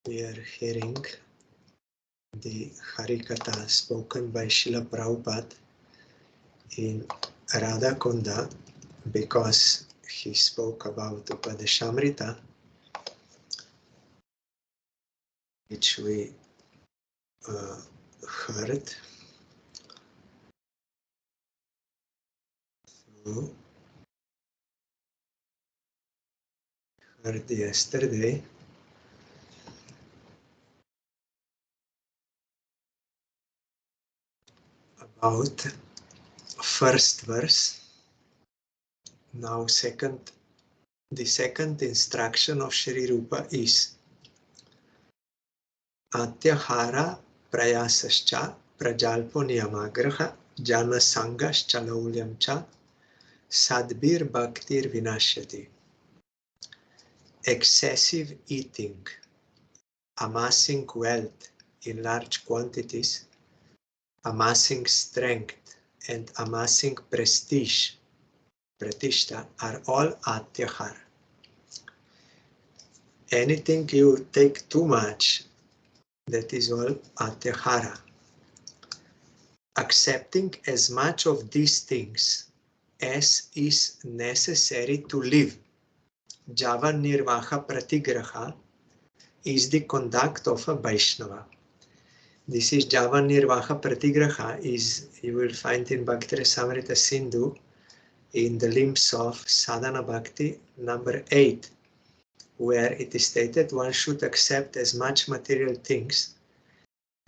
We are hearing the Harikatha spoken by Srila Prabhupada in Radha Kunda because he spoke about Upadesamrita, which we heard. So, heard yesterday. About first verse. Now the second instruction of Shri Rupa is Atyahara prayasascha prajalpo niyamagraha jana sangascha laulyam cha sadbir bhaktir vinashyati. Excessive eating, amassing wealth in large quantities, amassing strength and amassing prestige, pratishta, are all atyahara. Anything you take too much, that is all atyahara. Accepting as much of these things as is necessary to live, java nirvaha pratigraha, is the conduct of a Vaishnava. This is java nirvaha pratigraha, is you will find in Upadesamrita Sindhu in the limbs of sadhana bhakti number 8, where it is stated one should accept as much material things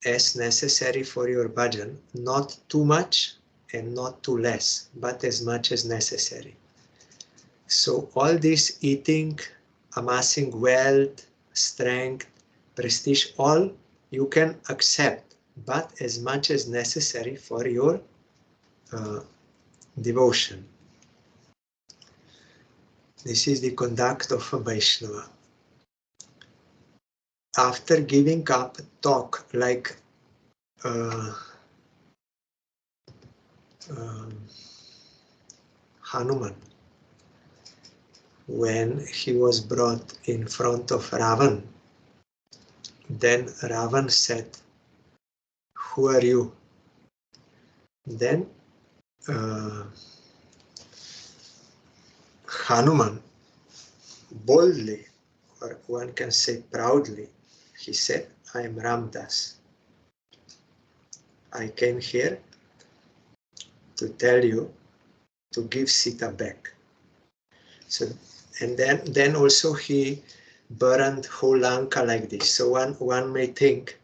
as necessary for your bhajan, not too much and not too less, but as much as necessary. So all this eating, amassing wealth, strength, prestige, all you can accept, but as much as necessary for your devotion. This is the conduct of a Vaishnava. After giving up talk like Hanuman, when he was brought in front of Ravan, then Ravan said, "Who are you?" Then Hanuman boldly, or one can say proudly, he said, "I am Ramdas. I came here to tell you to give Sita back." So, and then also he burned whole Lanka like this. So one may think,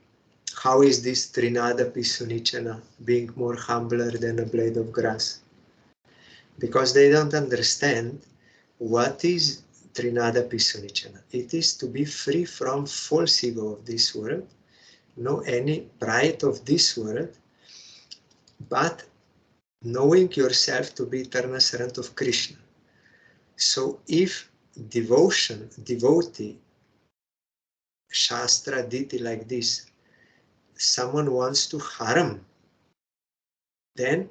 how is this Trinada Pisunichana being more humbler than a blade of grass? Because they don't understand what is Trinada Pisunichana. It is to be free from false ego of this world, no any pride of this world, but knowing yourself to be eternal servant of Krishna. So if devotee, Shastra, Diti like this, someone wants to harm, then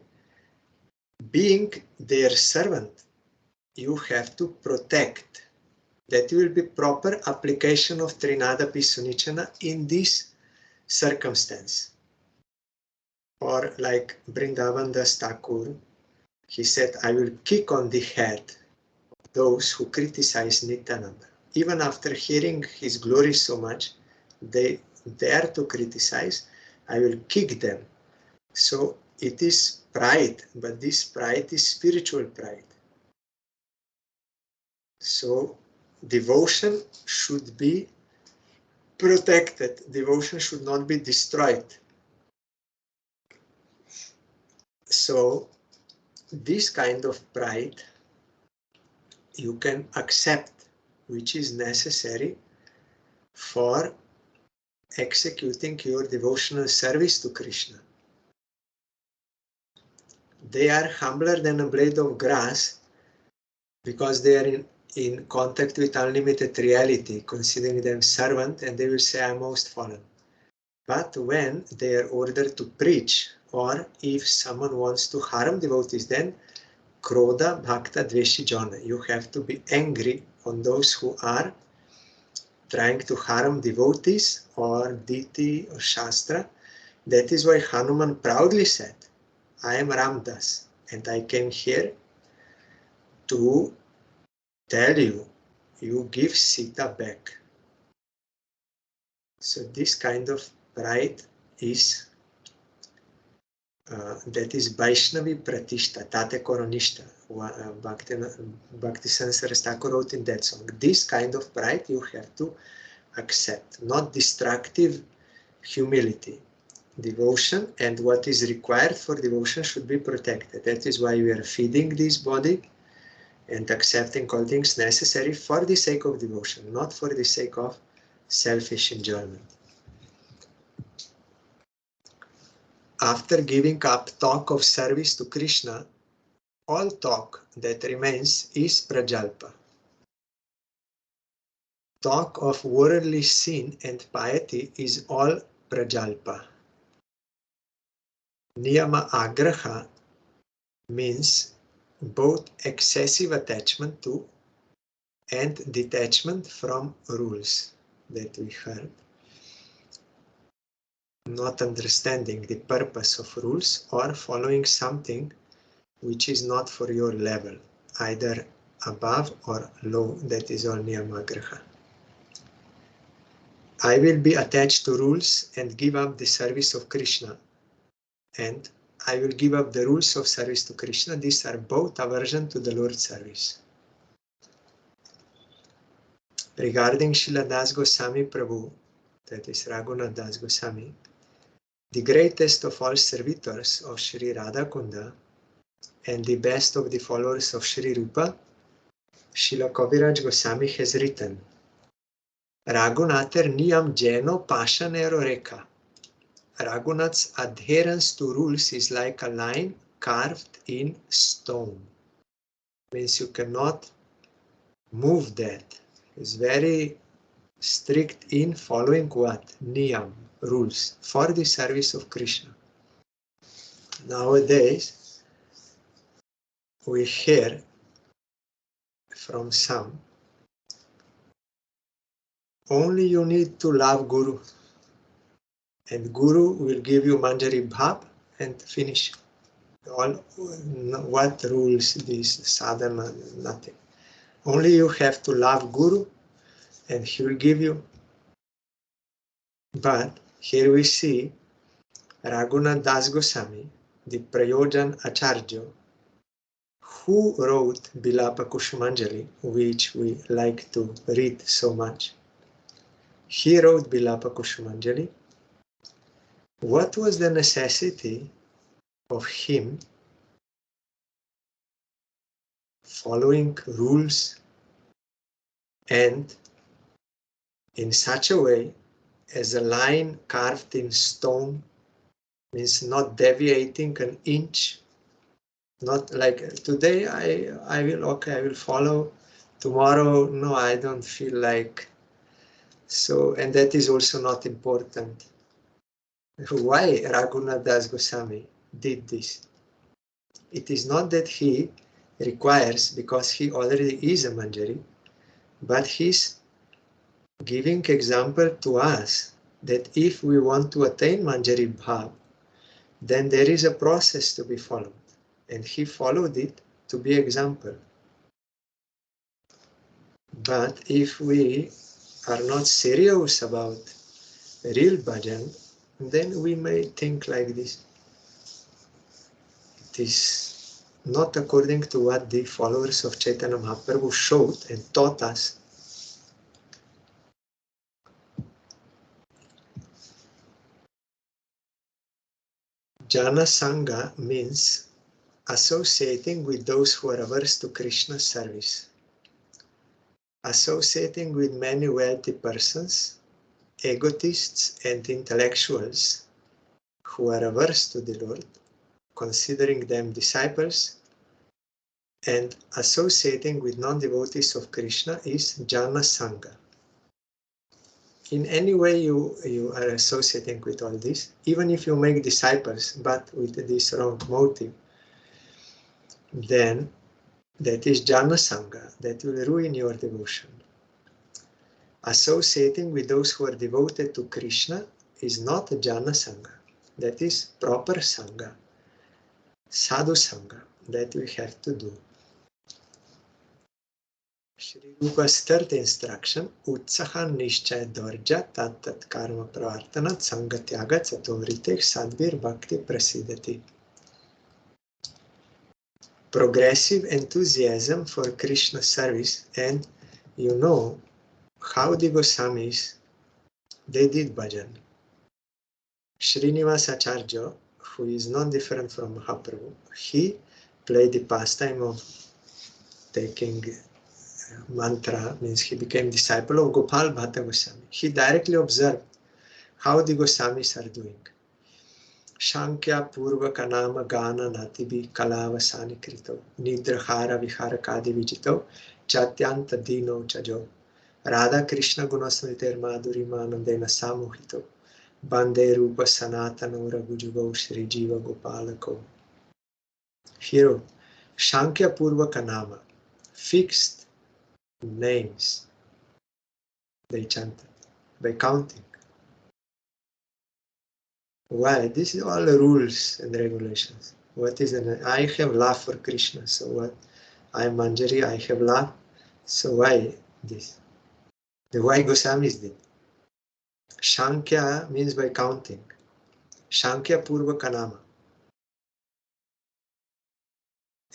being their servant, you have to protect. That will be proper application of Trinada Pisunichana in this circumstance. Or like Vrindavan Das Thakur, he said, "I will kick on the head of those who criticize Nityananda." Even after hearing his glory so much, they dare to criticize, I will kick them. So it is pride, but this pride is spiritual pride. So devotion should be protected. Devotion should not be destroyed. So this kind of pride you can accept, which is necessary for executing your devotional service to Krishna. They are humbler than a blade of grass because they are in contact with unlimited reality, considering them servant, and they will say, "I am most fallen." But when they are ordered to preach, or if someone wants to harm devotees, then Krodha Bhakta Dveshi Jana, you have to be angry on those who are trying to harm devotees or deity or Shastra. That is why Hanuman proudly said, I am Ramdas and I came here to tell you, you give Sita back. So this kind of pride is that is Vaishnavi Pratishta, Tate Koronishta. Bhakti Saraswati Thakur wrote in that song. This kind of pride you have to accept, not destructive humility. Devotion and what is required for devotion should be protected. That is why we are feeding this body and accepting all things necessary for the sake of devotion, not for the sake of selfish enjoyment. After giving up talk of service to Krishna, all talk that remains is prajalpa. Talk of worldly sin and piety is all prajalpa. Niyama agraha means both excessive attachment to and detachment from rules that we heard. Not understanding the purpose of rules or following something which is not for your level, either above or low, that is all niyamagraha. I will be attached to rules and give up the service of Krishna, and I will give up the rules of service to Krishna. These are both aversion to the Lord's service. Regarding Srila Das Goswami Prabhu, that is Raghunath Das Goswami, the greatest of all servitors of Sri Radha Kunda and the best of the followers of Sri Rupa, Srila Kaviraj Goswami has written, Raghunathar niyam jeno pashanero rekha. Raghunath's adherence to rules is like a line carved in stone. Means you cannot move that. It's very strict in following what? Niyam, rules, for the service of Krishna. Nowadays, we hear from some, only you need to love Guru, and Guru will give you Manjari Bhav and finish. All what rules this sadhana, nothing. Only you have to love Guru and he will give you. But here we see Raghunath Das Goswami, the Prayojan Acharya, who wrote Bilapa Kushumanjali, which we like to read so much. He wrote Bilapa Kushumanjali. What was the necessity of him following rules and in such a way as a line carved in stone, means not deviating an inch, not like today I will follow, tomorrow no, I don't feel like. So, and that is also not important. Why Raghunath Das Goswami did this? It is not that he requires, because he already is a Manjari, but he's giving example to us that if we want to attain Manjari Bhav, then there is a process to be followed. And he followed it to be example. But if we are not serious about real bhajan, then we may think like this. It is not according to what the followers of Chaitanya Mahaprabhu showed and taught us. Jana Sangha means associating with those who are averse to Krishna's service. Associating with many wealthy persons, egotists and intellectuals who are averse to the Lord, considering them disciples, and associating with non-devotees of Krishna is Jana Sangha. In any way you are associating with all this, even if you make disciples but with this wrong motive, then that is Jana Sangha, that will ruin your devotion. Associating with those who are devoted to Krishna is not Jana Sangha. That is proper Sangha, Sadhu Sangha, that we have to do. Shri Rupa's third instruction, Utsaha Nishchay Dorja Tat Tat Karma Pravartanat Sangatyaga Chaturite Sadbir Bhakti Prasidati. Progressive enthusiasm for Krishna service, and you know how the Goswamis, they did bhajan. Srinivas Acharya, who is not different from Mahaprabhu, he played the pastime of taking mantra, means he became disciple of Gopal Bhatta Goswami. He directly observed how the Goswamis are doing. Shankya Purva Kanama Gana Natibi Kalavasani Krito Nidrahara Vihara Kadi Vijito Chatyanta Dino Chajo Radha Krishna Gunasmriter Madhuri Manandena Samuhito Bande Rupa Sanatana Ragujugo Shri Jiva Gopalako. Here, Shankya Purva Kanama, fixed names, they chanted by counting. Why? This is all the rules and regulations. What is it? I have love for Krishna, so what? I am Manjari, I have love, so why this? The why Goswamis did. Shankya means by counting. Shankya Purva Kanama.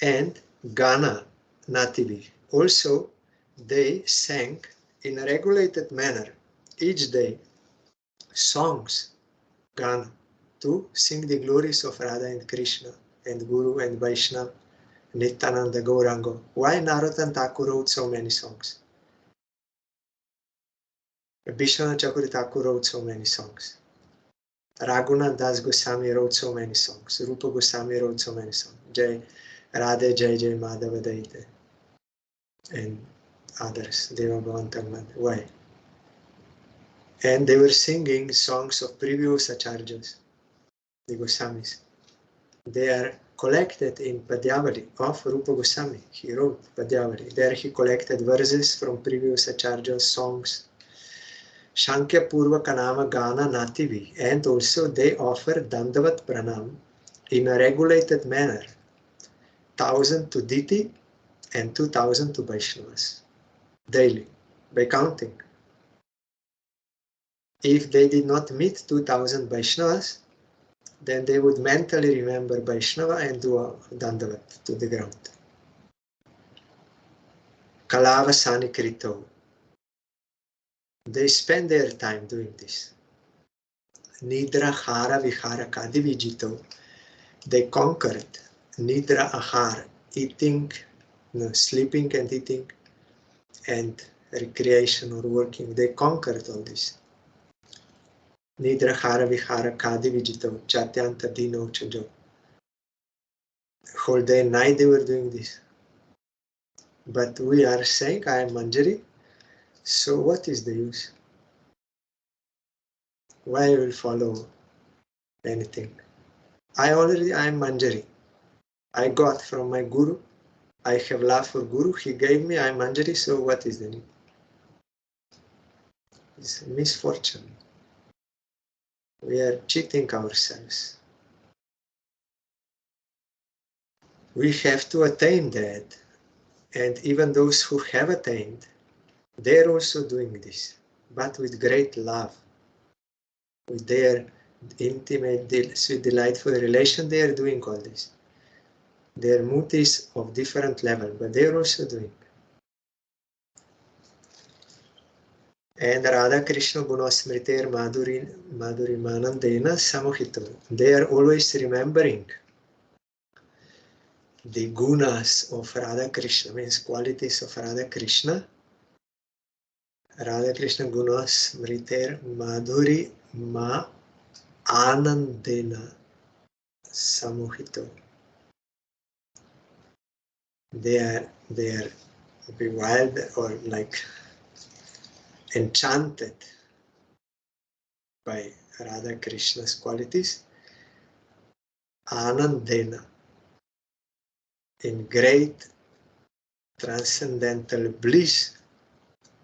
And Gana Nativi. Also, they sang in a regulated manner each day songs, Gana, to sing the glories of Radha and Krishna and Guru and Vaishnava, Nityananda Gaurango. Why Narottam Thakur wrote so many songs? Vishwanath Chakravarti Thakur wrote so many songs. Raghunath Das Goswami wrote so many songs. Rupa Goswami wrote so many songs. Jai Radhe Jai Jai Madhava Daite and others. Deva Bhavantamad. Why? And they were singing songs of previous acharyas, the Goswamis. They are collected in Padyavali of Rupa Goswami. He wrote Padyavali. There he collected verses from previous acharyas, songs. Shankya Purva Kanama Gana Nativi. And also they offer Dandavat Pranam in a regulated manner. 1,000 to Diti and 2,000 to Vaishnavas. Daily, by counting. If they did not meet 2,000 Vaishnavas, then they would mentally remember Vaishnava and do a Dandavat to the ground. Kalavasani Krito. They spend their time doing this. Nidra Hara Vihara Kadi Vijito. They conquered Nidra Ahar, eating, sleeping and eating, and recreation or working. They conquered all this. Nidra Hara Vihara Kadi Vijito, Chatyanta Dino Chajo. Whole day and night they were doing this. But we are saying, I am Manjari, so what is the use? Why I will follow anything? I am Manjari. I got from my Guru. I have love for Guru. He gave me, I am Manjari, so what is the need? It's a misfortune. We are cheating ourselves. We have to attain that. And even those who have attained, they're also doing this, but with great love. With their intimate, sweet, delightful relation, they are doing all this. Their mood is of different level, but they are also doing. And Radha Krishna Gunasmriter Madhuri Manandena Samohito. They are always remembering the gunas of Radha Krishna, means qualities of Radha Krishna. Radha Krishna Gunasmriter Madhuri Ma Anandena Samohito. They are bewildered or like enchanted by Radha Krishna's qualities. Anandena, in great transcendental bliss,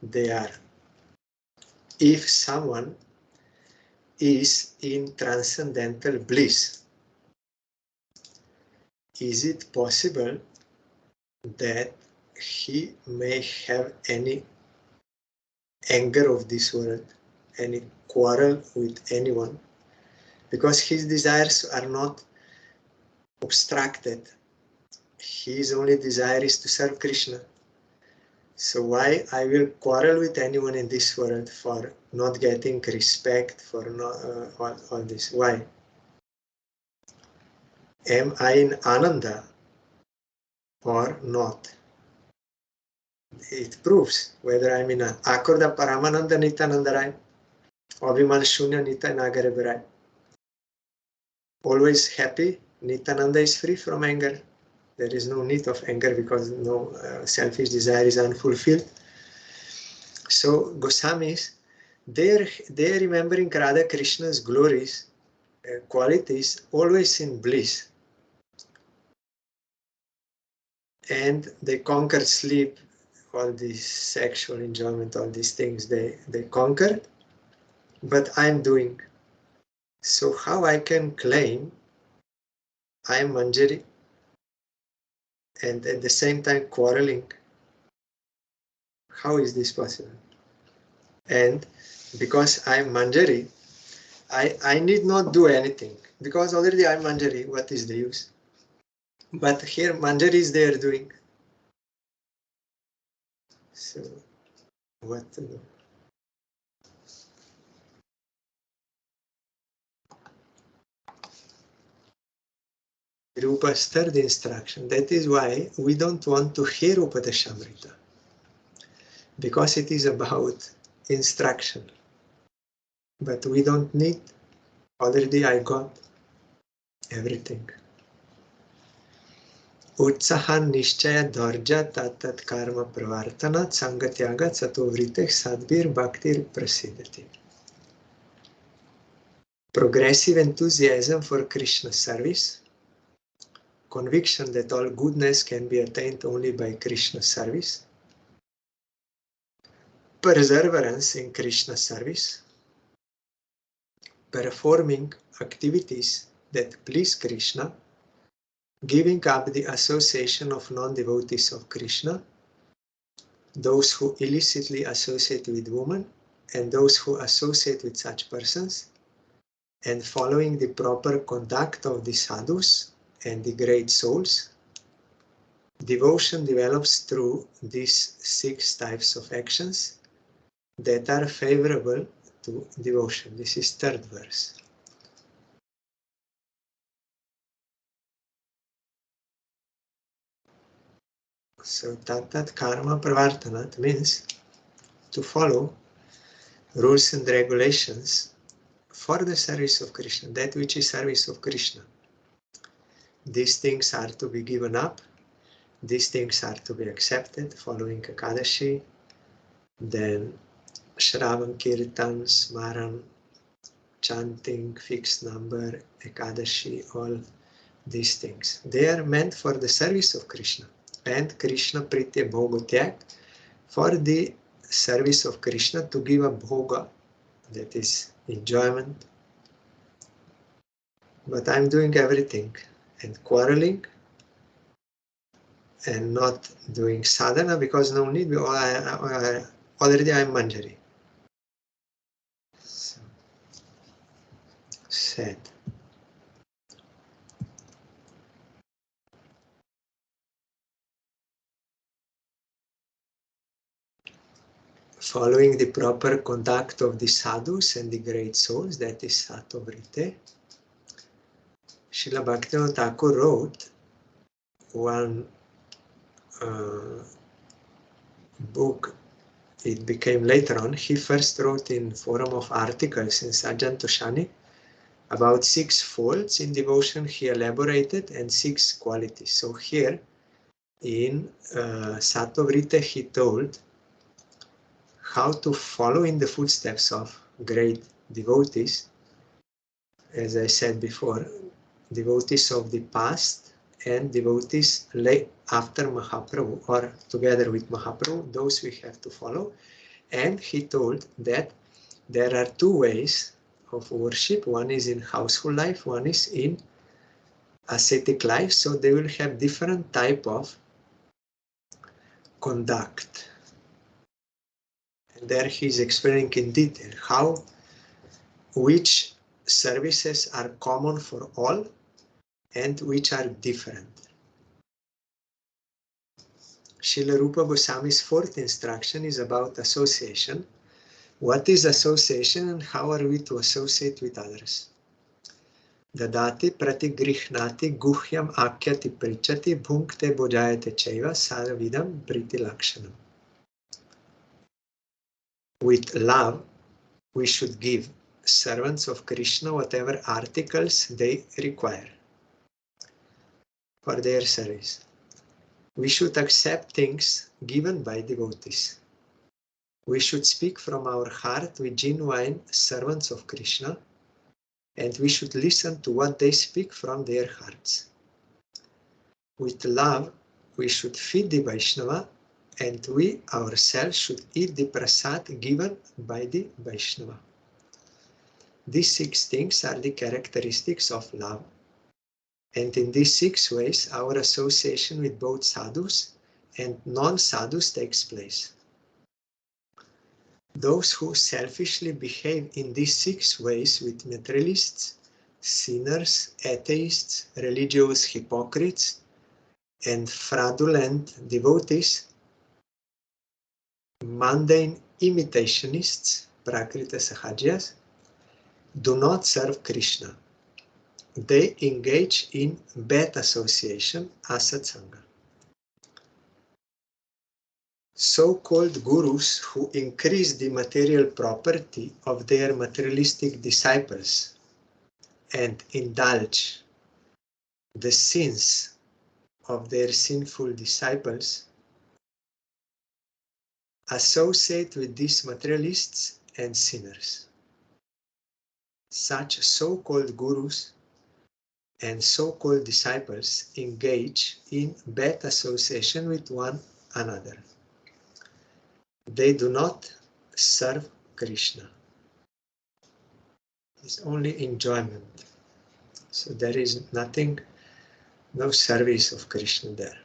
they are if someone is in transcendental bliss, is it possible that he may have any anger of this world, any quarrel with anyone? Because his desires are not obstructed. His only desire is to serve Krishna. So why I will quarrel with anyone in this world for not getting respect, for not, all this? Why? Am I in Ananda or not? It proves whether I'm in Akurda Paramananda Nityananda Rai, Abhiman Shunya Nitya Nagare Rai. Always happy, Nityananda is free from anger. There is no need of anger because no selfish desire is unfulfilled. So Goswamis, they are remembering Radha Krishna's glories, qualities, always in bliss. And they conquered sleep, all this sexual enjoyment, all these things they conquered, but I'm doing. So how I can claim I'm Manjari and at the same time quarreling? How is this possible? And because I'm Manjari, I need not do anything because already I'm Manjari. What is the use? But here Manjari is there doing. So what to do? Rupa's third instruction. That is why we don't want to hear Upadesamrita, because it is about instruction. But we don't need. Already I got everything. Utsahan nishchaya dharja tat karma pravartana sangatyaga satovrite sadbir bhaktir prasidati. Progressive enthusiasm for Krishna service, conviction that all goodness can be attained only by Krishna service, perseverance in Krishna service, performing activities that please Krishna, giving up the association of non-devotees of Krishna, those who illicitly associate with women and those who associate with such persons, and following the proper conduct of the sadhus and the great souls. Devotion develops through these 6 types of actions that are favorable to devotion. This is third verse. So tat karma pravartanat means to follow rules and regulations for the service of Krishna, that which is service of Krishna. These things are to be given up, these things are to be accepted, following Ekadashi, then Shravan Kirtan, Smaran, chanting, fixed number, Ekadashi, all these things. They are meant for the service of Krishna. And Krishna Pritya Bhoga Tyak, for the service of Krishna, to give a bhoga, that is enjoyment. But I'm doing everything and quarreling and not doing sadhana because no need, already I'm Manjari. So, sad. Following the proper conduct of the sadhus and the great souls, that is Satovrite. Srila Bhaktivinoda Thakur wrote one book. It became later on. He first wrote in form of articles in Sajjan Toshani about 6 folds in devotion he elaborated and 6 qualities. So here in Satovrite he told how to follow in the footsteps of great devotees. As I said before, devotees of the past and devotees after Mahaprabhu or together with Mahaprabhu, those we have to follow. And he told that There are two ways of worship. One is in household life, one is in ascetic life. So they will have different type of conduct. And there he's explaining in detail how which services are common for all and which are different. Srila Rupa Goswami's fourth instruction is about association. What is association and how are we to associate with others? Dadati pratigrihnati guhyam akyati prichati bhunkte bojayate chaiva sarvidam priti lakshanam. With love, we should give servants of Krishna whatever articles they require for their service. We should accept things given by devotees. We should speak from our heart with genuine servants of Krishna, and we should listen to what they speak from their hearts. With love, we should feed the Vaishnava, and we ourselves should eat the prasad given by the Vaishnava. These 6 things are the characteristics of love. And in these 6 ways, our association with both sadhus and non-sadhus takes place. Those who selfishly behave in these 6 ways with materialists, sinners, atheists, religious hypocrites, and fraudulent devotees, mundane imitationists, prakrita sahajas, do not serve Krishna. They engage in bad association, asatsanga. So-called gurus who increase the material property of their materialistic disciples and indulge the sins of their sinful disciples associate with these materialists and sinners. Such so-called gurus and so-called disciples engage in bad association with one another. They do not serve Krishna. It's only enjoyment. So there is nothing, no service of Krishna there.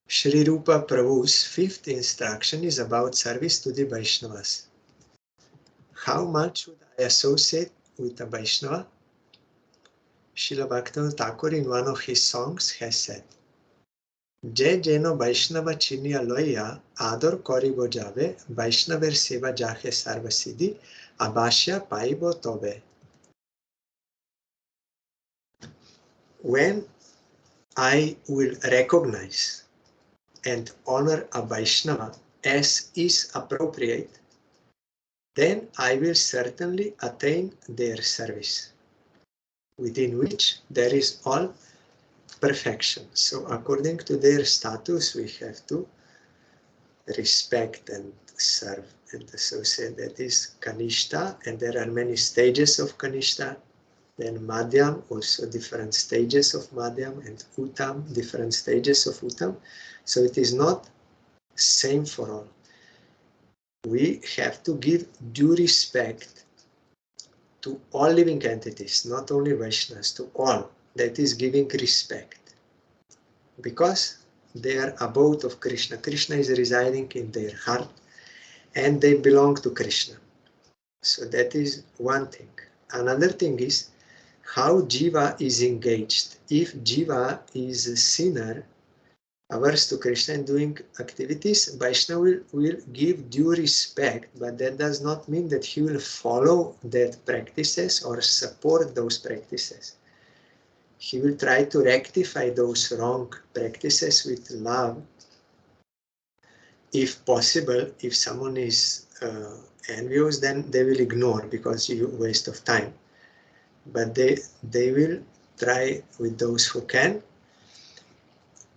Sri Rupa Prabhu's 5th instruction is about service to the Vaishnavas. How much should I associate with a Vaishnava? Srila Bhaktivinoda Thakur in one of his songs has said, Je jeno Vaishnava chiniya loya ador koribo jave Vaishnaver seva jahe sarvasiddhi abhashya paibo tobe. When I will recognize and honor a Vaishnava as is appropriate, then I will certainly attain their service, within which there is all perfection. So according to their status, we have to respect and serve and associate. That is Kanishta, and there are many stages of Kanishta. Then Madhyam, also different stages of Madhyam, and Uttam, different stages of Uttam. So it is not same for all. We have to give due respect to all living entities, not only Vaishnavas, to all. That is giving respect, because they are abode of Krishna. Krishna is residing in their heart, and they belong to Krishna. So that is one thing. Another thing is how Jiva is engaged. If Jiva is a sinner, averse to Krishna and doing activities, Vaishnava will give due respect, but that does not mean that he will follow that practices or support those practices. He will try to rectify those wrong practices with love. If possible, if someone is envious, then they will ignore because you waste of time. But they will try with those who can.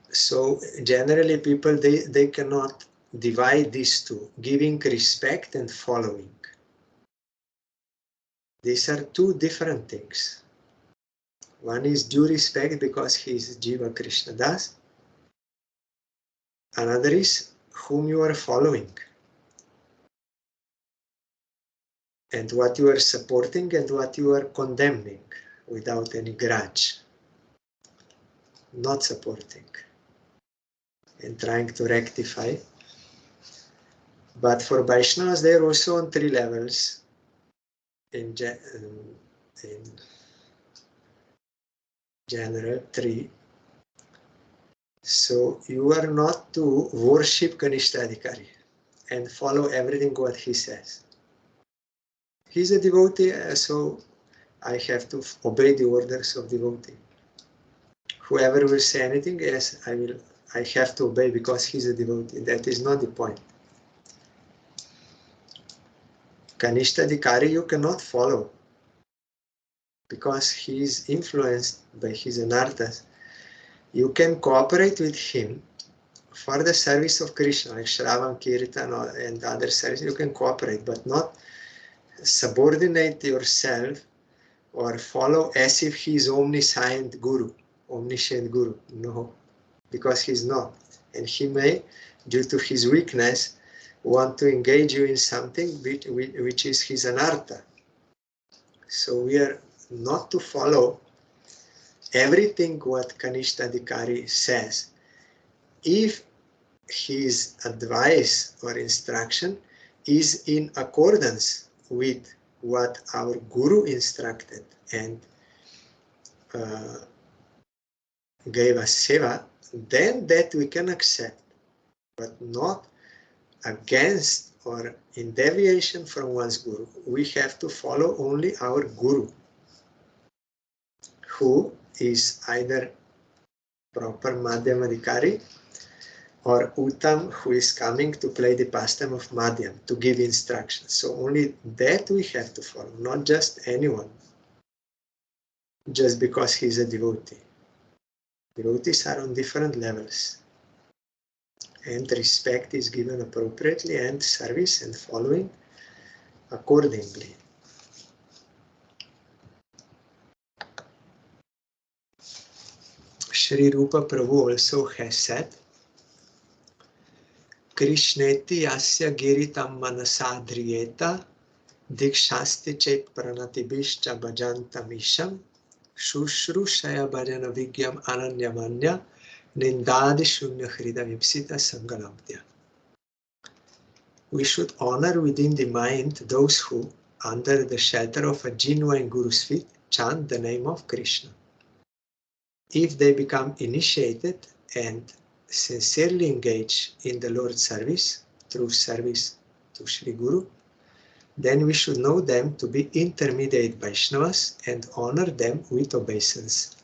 So generally people, they cannot divide these two, giving respect and following. These are 2 different things. One is due respect because he is Jiva Krishna Das. Another is whom you are following. and what you are supporting and what you are condemning without any grudge. Not supporting and trying to rectify. But for Vaishnavas, they are also on 3 levels in general, 3. So you are not to worship Kanishthadikari and follow everything what he says. He's a devotee, so I have to obey the orders of devotee. Whoever will say anything, yes, I have to obey because he's a devotee. That is not the point. Kanishthadikari you cannot follow because he is influenced by his anarthas. You can cooperate with him for the service of Krishna, like Shravan, Kirtan and other services. You can cooperate, but not subordinate yourself or follow as if he is omniscient guru. No, because he's not. And he may, due to his weakness, want to engage you in something which is his anartha. So we are not to follow everything what Kanishthadikari says. If his advice or instruction is in accordance with what our guru instructed and gave us seva, then that we can accept, but not against or in deviation from one's guru. We have to follow only our guru, who is either proper Madhyamadikari or Uttam, who is coming to play the pastime of Madhyam, to give instructions. So only that we have to follow, not just anyone, just because he's a devotee. Devotees are on different levels, and respect is given appropriately, and service and following accordingly. Sri Rupa Prabhu also has said, Krishneti yasya giritam manasadriyeta dikshasti chet pranatibishcha bhajantamisham Shushrusaya bhajana vigyam ananyamanya nindadi shunya hrida vipsita sangalabdya. We should honor within the mind those who, under the shelter of a genuine Guru's feet, chant the name of Krishna. If they become initiated and sincerely engage in the Lord's service through service to Sri Guru, then we should know them to be intermediate Vaishnavas and honor them with obeisance.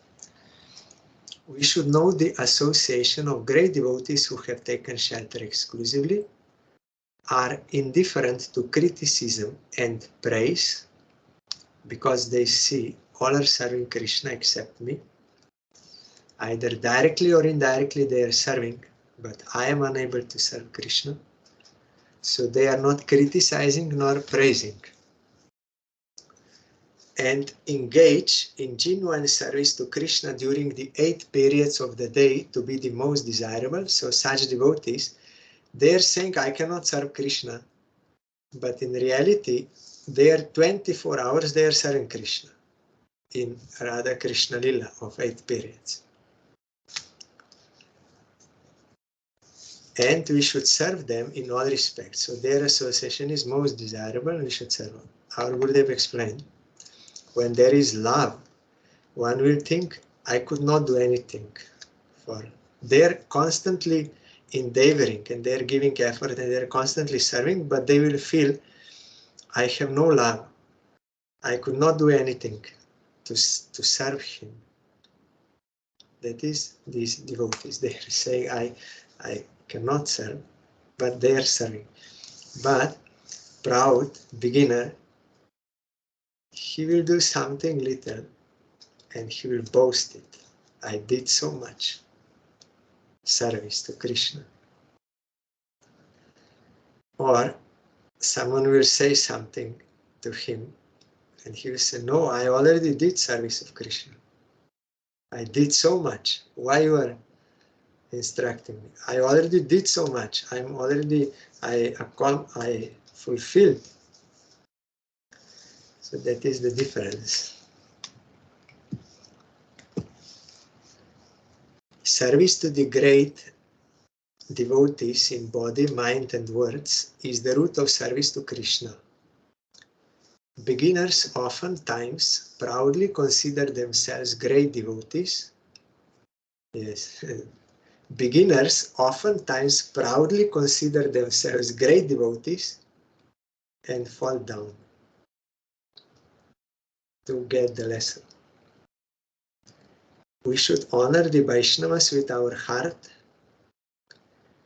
We should know the association of great devotees who have taken shelter exclusively, are indifferent to criticism and praise, because they see all are serving Krishna except me. Either directly or indirectly they are serving, but I am unable to serve Krishna. So they are not criticizing nor praising. And engage in genuine service to Krishna during the 8 periods of the day to be the most desirable. So such devotees, they are saying, I cannot serve Krishna. But in reality, they are 24 hours, they are serving Krishna in Radha Krishna Lila of 8 periods. And we should serve them in all respects. So their association is most desirable, we should serve them. Our Gurudev explained, when there is love, one will think, I could not do anything for. They're constantly endeavoring and they're giving effort and they're constantly serving, but they will feel, I have no love. I could not do anything to serve him. That is, these devotees, they are saying, I cannot serve, but they are serving. But proud beginner, he will do something little and he will boast it. I did so much service to Krishna. Or someone will say something to him and he will say, no, I already did service of Krishna. I did so much. Why you are instructing me? I already did so much. I fulfilled. So that is the difference. Service to the great devotees in body, mind and words is the root of service to Krishna. Beginners oftentimes proudly consider themselves great devotees. Yes. Beginners oftentimes proudly consider themselves great devotees and fall down to get the lesson. We should honor the Vaishnavas with our heart,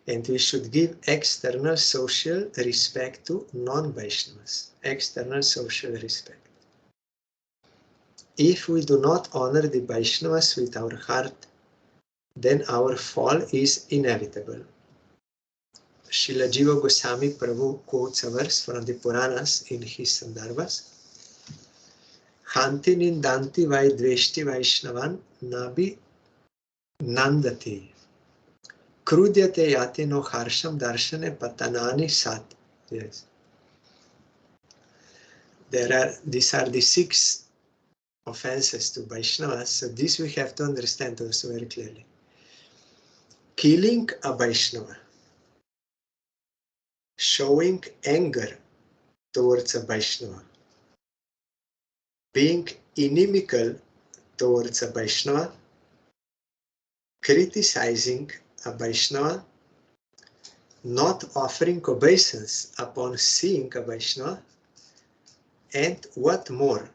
and we should give external social respect to non-Vaishnavas. External social respect. If we do not honor the Vaishnavas with our heart, then our fall is inevitable. Srila Jiva Goswami Prabhu quotes a verse from the Puranas in his Sandarbhas. Hanti nindanti vai dveshti Vaishnavan nabi nandati. Krudyate yati no harsham darshane patanani sat. Yes. These are the 6 offenses to Vaishnavas, so this we have to understand also very clearly. Killing a Vaishnava, showing anger towards a Vaishnava, being inimical towards a Vaishnava, criticizing a Vaishnava, not offering obeisance upon seeing a Vaishnava, and what more,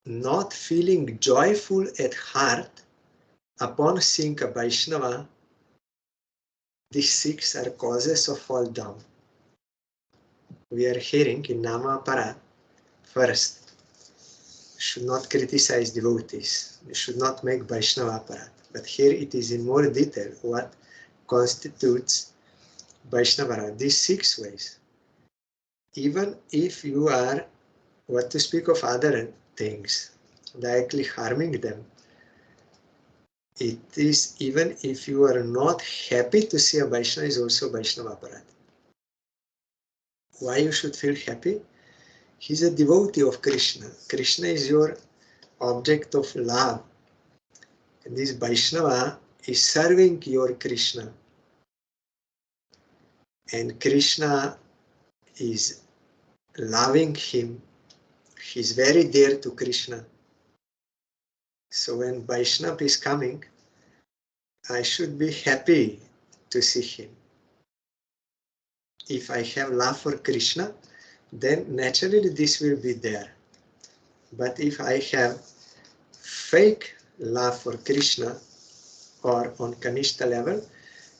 not feeling joyful at heart upon seeing a Vaishnava. These 6 are causes of fall down. We are hearing in Nama Aparat, first, should not criticize devotees. We should not make Vaishnava Aparat. But here it is in more detail what constitutes Vaishnava Aparat. These 6 ways. Even if you are, what to speak of other things, directly harming them, it is even if you are not happy to see a Vaishnava is also Vaishnava Aparat. Why you should feel happy? He's a devotee of Krishna. Krishna is your object of love. And this Vaishnava is serving your Krishna. And Krishna is loving him. He's very dear to Krishna. So when Vaishnava is coming, I should be happy to see him. If I have love for Krishna, then naturally this will be there. But if I have fake love for Krishna or on Kanishta level,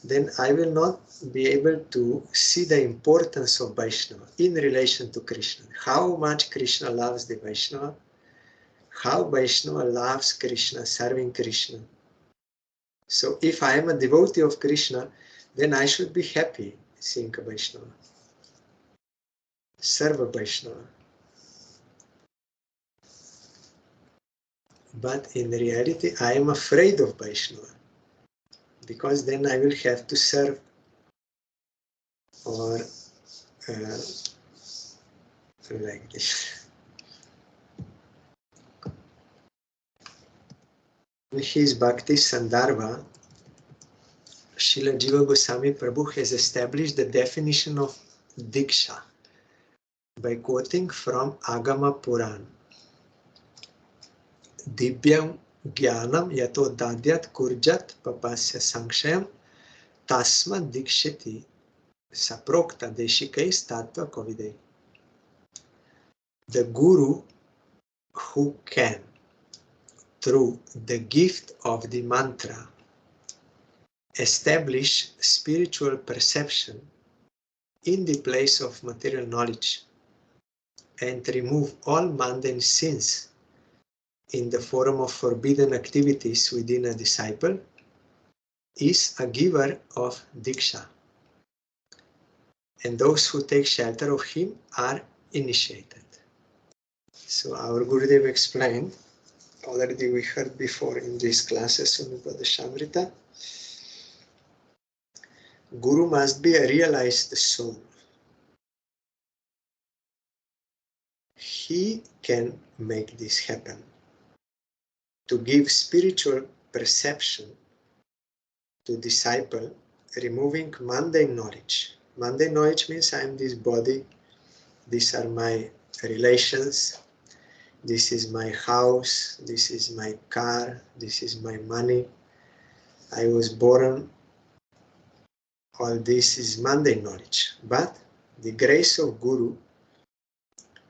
then I will not be able to see the importance of Vaishnava in relation to Krishna. How much Krishna loves the Vaishnava, how Vaishnava loves Krishna, serving Krishna. So if I am a devotee of Krishna, then I should be happy seeing a Vaishnava. Serve a Vaishnava. But in reality, I am afraid of Vaishnava, because then I will have to serve or like this. In his Bhakti Sandarbha, Srila Jiva Goswami Prabhu has established the definition of Diksha by quoting from Agama Puran. Divyam Jnanam Yato Dadyat Kurjat Papasya Sankshayam Tasma Dikshiti Saprokta Deshikais Tattva Kovidei. The Guru who can, through the gift of the mantra, establish spiritual perception in the place of material knowledge and remove all mundane sins in the form of forbidden activities within a disciple, is a giver of Diksha. And those who take shelter of him are initiated. So our Gurudev explained, already we heard before in these classes on Upadesamrita, Guru must be a realized soul. he can make this happen. To give spiritual perception to disciple, removing mundane knowledge. Mundane knowledge means I am this body, these are my relations, this is my house, this is my car, this is my money, I was born. All this is mundane knowledge. But the grace of Guru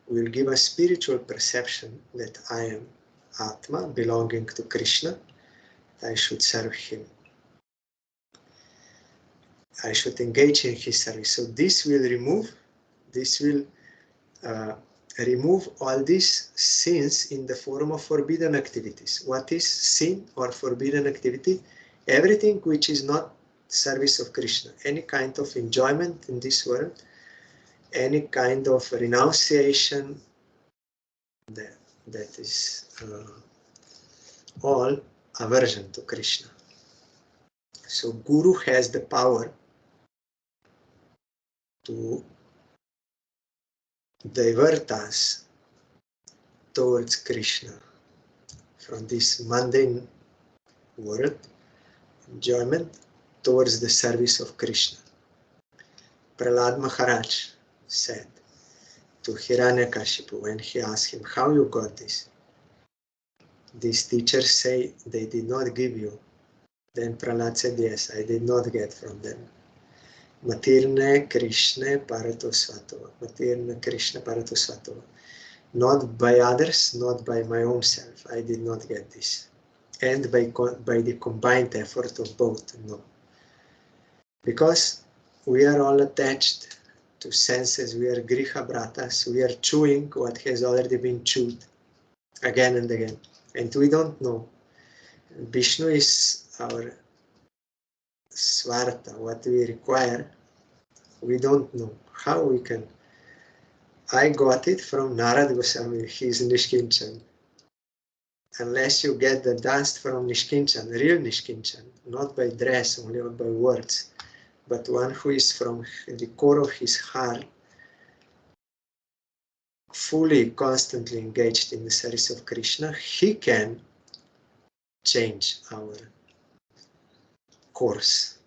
will give a spiritual perception that I am Atma, belonging to Krishna. I should serve him. I should engage in his service. So this will remove all these sins in the form of forbidden activities. What is sin or forbidden activity? Everything which is not service of Krishna. Any kind of enjoyment in this world, any kind of renunciation, that is all aversion to Krishna. So Guru has the power to divert us towards Krishna from this mundane world, enjoyment, towards the service of Krishna. Prahlad Maharaj said to Hiranyakashipu when he asked him, how you got this? These teachers say they did not give you. Then Prahlad said, yes, I did not get from them. Matirne Krishna Parato Svatova. Matirne Krishna Parato Svatova. Not by others, not by my own self. I did not get this. And by the combined effort of both, no. Because we are all attached to senses, we are griha bratas, we are chewing what has already been chewed again and again. And we don't know. Vishnu is our svarta, what we require. We don't know how we can. I got it from Narad Goswami, he's Nishkinchan. Unless you get the dust from Nishkinchan, real Nishkinchan, not by dress, only by words, but one who is from the core of his heart, fully, constantly engaged in the service of Krishna, he can change our course.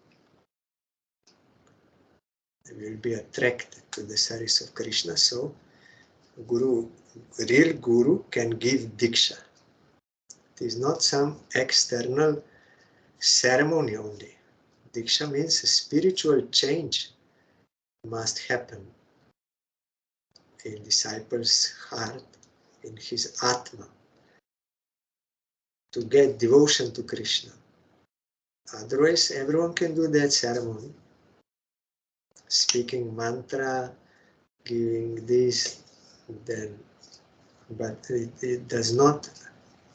We will be attracted to the service of Krishna. So, real Guru can give Diksha. It is not some external ceremony only. Diksha means a spiritual change must happen in disciple's heart, in his Atma, to get devotion to Krishna. Otherwise, everyone can do that ceremony, speaking mantra, giving this, then, but it does not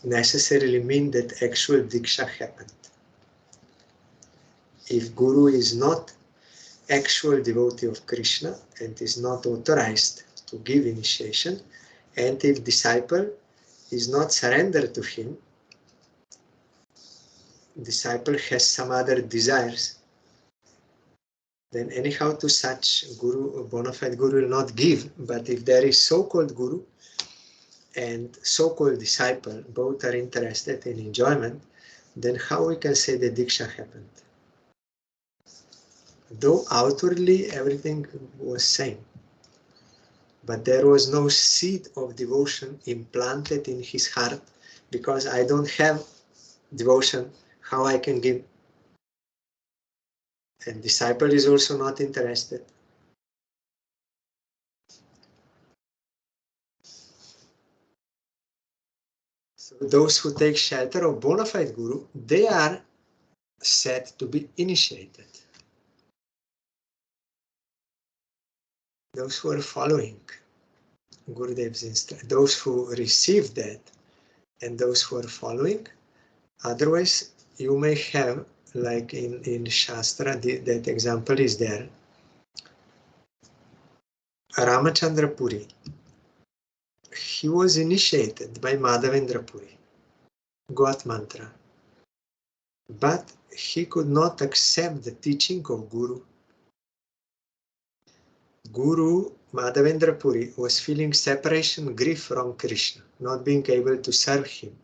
necessarily mean that actual Diksha happened. If Guru is not actual devotee of Krishna and is not authorized to give initiation, and if disciple is not surrendered to him, disciple has some other desires, then anyhow to such Guru, a bona fide Guru will not give. But if there is so-called Guru and so-called disciple, both are interested in enjoyment, then how we can say that Diksha happened? Though outwardly everything was same, but there was no seed of devotion implanted in his heart, because I don't have devotion, how I can give? And disciple is also not interested. So those who take shelter of bona fide Guru, they are said to be initiated. Those who are following Gurudev's instruction, those who receive that, and those who are following. Otherwise, you may have, like in Shastra, that example is there. Ramachandra Puri, he was initiated by Madhavendra Puri, got mantra, but he could not accept the teaching of Guru. Guru Madhavendra Puri was feeling separation, grief from Krishna, not being able to serve him.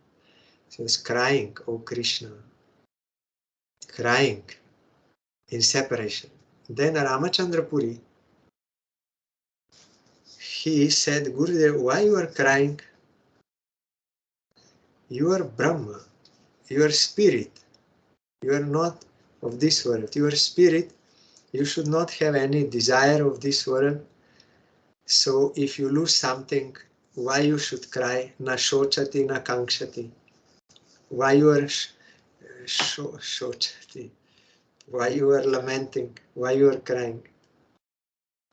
He was crying, "Oh Krishna," crying in separation. Then Ramachandra Puri, he said, "Gurudev, why you are crying? You are Brahma, you are spirit, you are not of this world. You are spirit, you should not have any desire of this world. So if you lose something, why you should cry? Na shochati, na kankshati. Why you are shochati? Why you are lamenting? Why you are crying?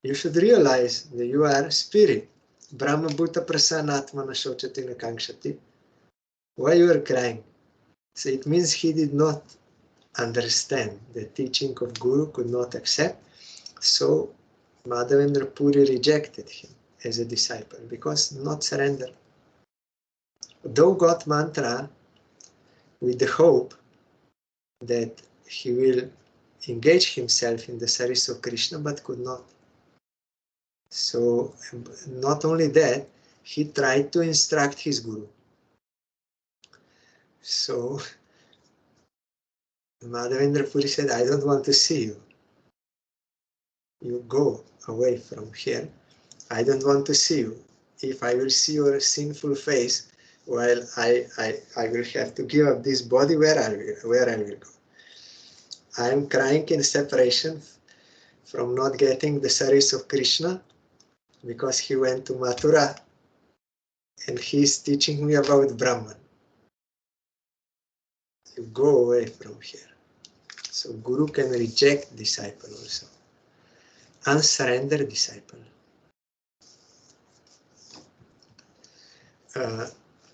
You should realize that you are spirit. Brahma bhuta prasanatma na shochati na kankshati. Why you are crying?" So it means he did not understand the teaching of Guru, could not accept. So Madhavendra Puri rejected him as a disciple because not surrender. Though got mantra with the hope that he will engage himself in the service of Krishna, but could not. So not only that, he tried to instruct his Guru. So Madhavendra Puri said, "I don't want to see you. You go away from here. I don't want to see you. If I will see your sinful face, well, I will have to give up this body. Where I will go? I am crying in separation from not getting the service of Krishna because he went to Mathura and he is teaching me about Brahman. You go away from here." So Guru can reject disciple also. Unsurrendered disciple.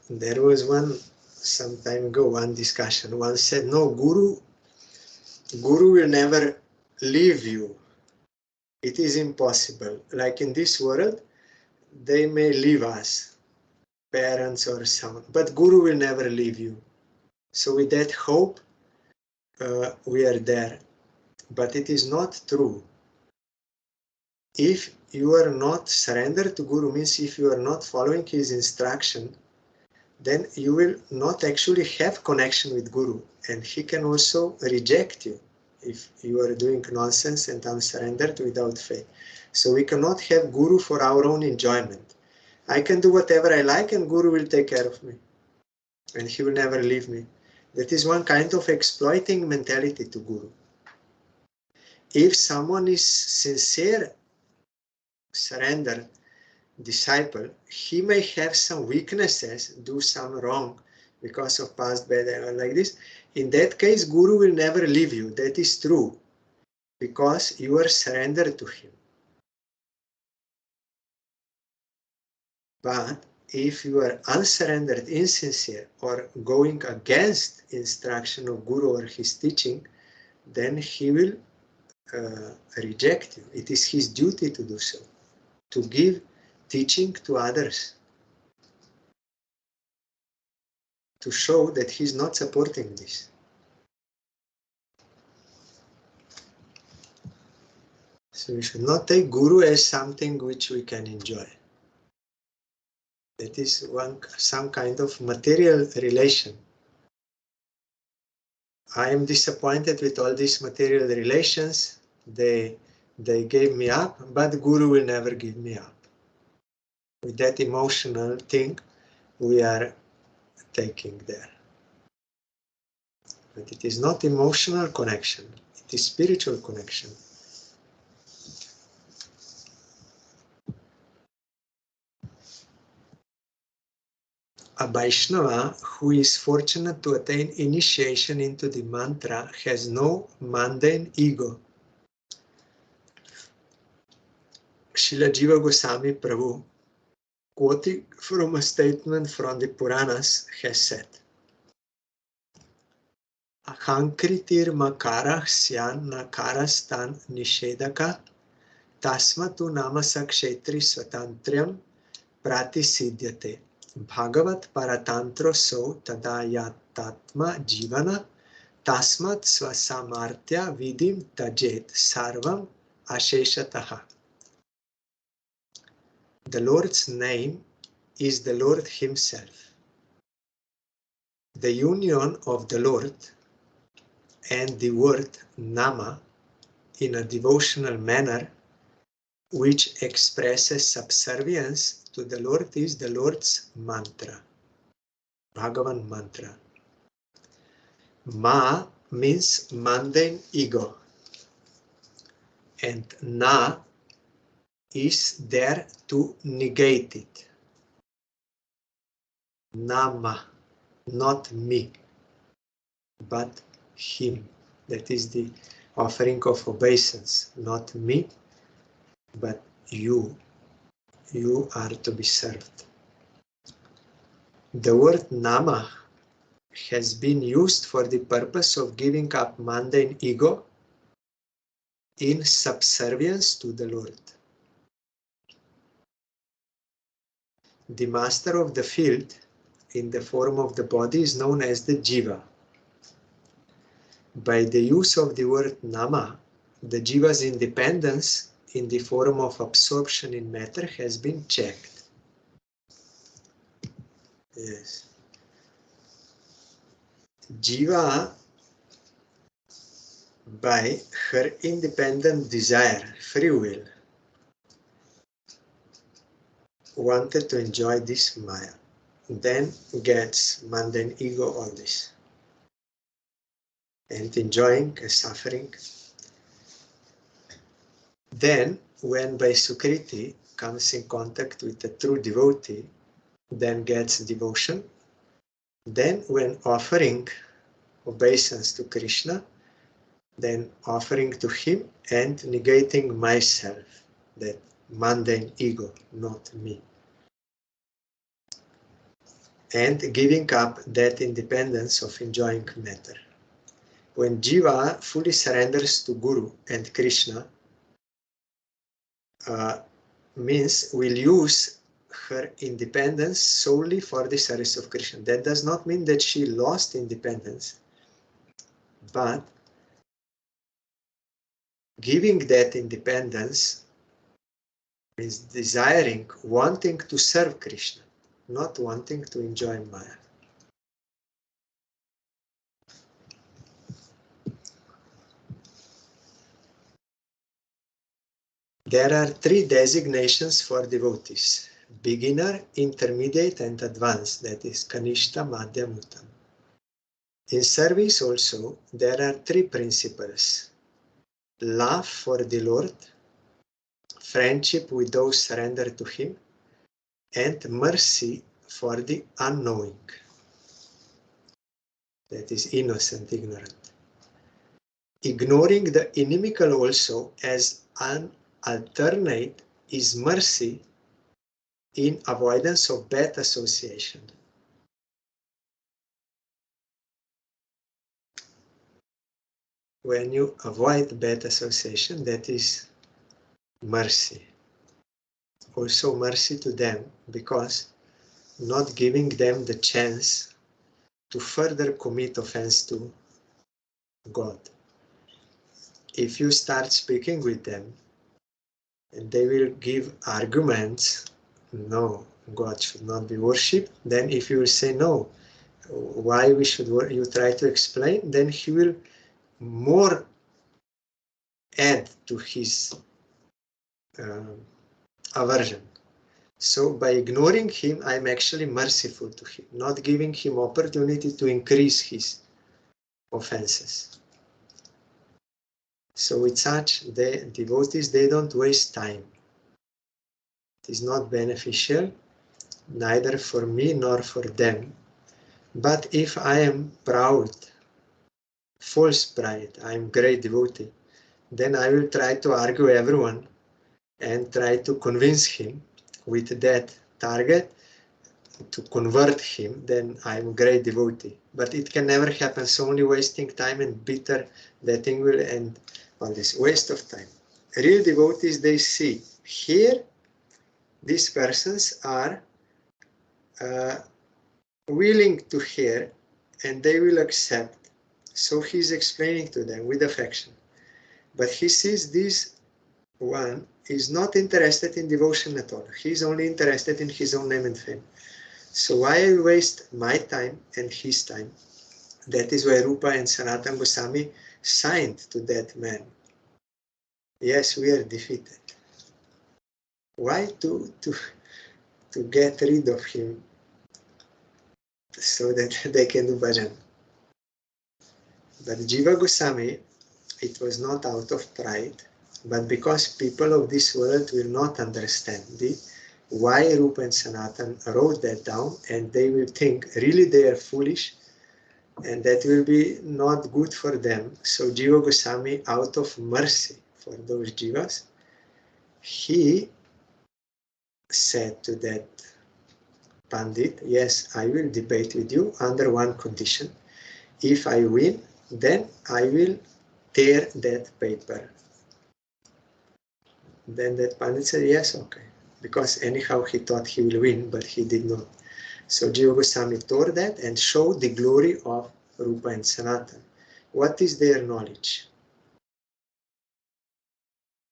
There was some time ago, one discussion. One said, "No, Guru will never leave you. It is impossible. Like in this world, they may leave us, parents or someone, but Guru will never leave you." So with that hope, we are there. But it is not true. If you are not surrendered to Guru, means if you are not following his instruction, then you will not actually have connection with Guru, and he can also reject you if you are doing nonsense and unsurrendered without faith. So we cannot have Guru for our own enjoyment. I can do whatever I like and Guru will take care of me and he will never leave me. That is one kind of exploiting mentality to Guru. If someone is sincere, surrender disciple, he may have some weaknesses, do some wrong because of past bad or like this. In that case, Guru will never leave you. That is true because you are surrendered to him. But if you are unsurrendered, insincere, or going against instruction of Guru or his teaching, then he will reject you. It is his duty to do so, to give teaching to others, to show that he is not supporting this. So we should not take Guru as something which we can enjoy. That is some kind of material relation. I am disappointed with all these material relations. They gave me up, but Guru will never give me up. With that emotional thing, we are taking there. But it is not emotional connection. It is spiritual connection. A Vaishnava who is fortunate to attain initiation into the mantra has no mundane ego. Srila Jiva Goswami Prabhu, quoting from a statement from the Puranas, has said, Ahankritir makarah syan nakarastan nishedaka tasmatu namasa kshetri swatantriam pratisidyate bhagavat paratantro so tadayatatma jivana tasmat swasamartya vidim tajet sarvam asheshataha. The Lord's name is the Lord Himself. The union of the Lord and the word Nama in a devotional manner which expresses subservience to the Lord is the Lord's mantra, Bhagavan mantra. Ma means mundane ego, and Na is there to negate it. Nama, not me, but Him. That is the offering of obeisance, not me, but you. You are to be served. The word Nama has been used for the purpose of giving up mundane ego in subservience to the Lord. The master of the field in the form of the body is known as the Jiva. By the use of the word Nama, the Jiva's independence in the form of absorption in matter has been checked. Yes. Jiva, by her independent desire, free will, wanted to enjoy this Maya, then gets mundane ego, all this, and enjoying suffering. Then, when by Sukriti comes in contact with a true devotee, then gets devotion. Then, when offering obeisance to Krishna, then offering to him and negating myself, that mundane ego, not me. And giving up that independence of enjoying matter. When Jiva fully surrenders to Guru and Krishna, means will use her independence solely for the service of Krishna. That does not mean that she lost independence, but giving that independence means desiring, wanting to serve Krishna, not wanting to enjoy Maya. There are three designations for devotees: beginner, intermediate, and advanced, that is Kanishta, Madhyam, Uttam. In service also, there are three principles: love for the Lord, friendship with those surrendered to Him, and mercy for the unknowing, that is innocent, ignorant. Ignoring the inimical also as an alternate is mercy in avoidance of bad association. When you avoid bad association, that is mercy. Also mercy to them, because not giving them the chance to further commit offense to God. If you start speaking with them and they will give arguments, no, God should not be worshipped, then if you will say no, why we should, you try to explain, then he will more add to his aversion. So by ignoring him, I'm actually merciful to him, not giving him opportunity to increase his offenses. So with such, the devotees, they don't waste time. It is not beneficial, neither for me nor for them. But if I am proud, false pride, I am great devotee, then I will try to argue everyone and try to convince him with that target to convert him, then I'm a great devotee. But it can never happen, so only wasting time and bitter, that thing will end on this waste of time. Real devotees, they see here these persons are willing to hear and they will accept. So he's explaining to them with affection. But he sees this one is not interested in devotion at all. He is only interested in his own name and fame. So why I waste my time and his time? That is why Rupa and Sanatana Goswami signed to that man. Yes, we are defeated. Why to get rid of him so that they can do bhajan? But Jiva Goswami, it was not out of pride, but because people of this world will not understand why Rupa and Sanatan wrote that down, and they will think really they are foolish and that will be not good for them. So Jiva Goswami, out of mercy for those jivas, he said to that Pandit, yes, I will debate with you under one condition. If I win, then I will tear that paper. Then that Pandit said, yes, okay. Because anyhow he thought he will win, but he did not. So Jiva Goswami tore that and showed the glory of Rupa and Sanatan. What is their knowledge?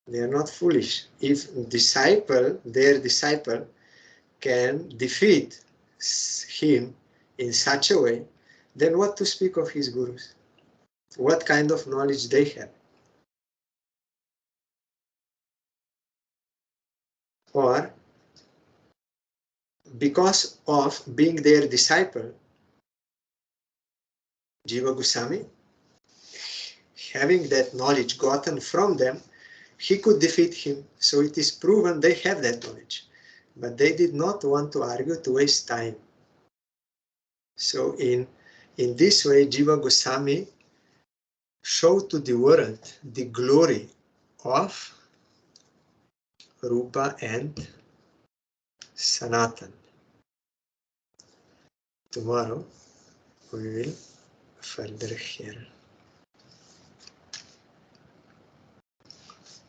They are not foolish. If their disciple can defeat him in such a way, then what to speak of his gurus? What kind of knowledge they have? Or because of being their disciple, Jiva Goswami, having that knowledge gotten from them, he could defeat him. So it is proven they have that knowledge. But they did not want to argue to waste time. So in this way, Jiva Goswami showed to the world the glory of Rupa and Sanatan. Tomorrow we will further hear.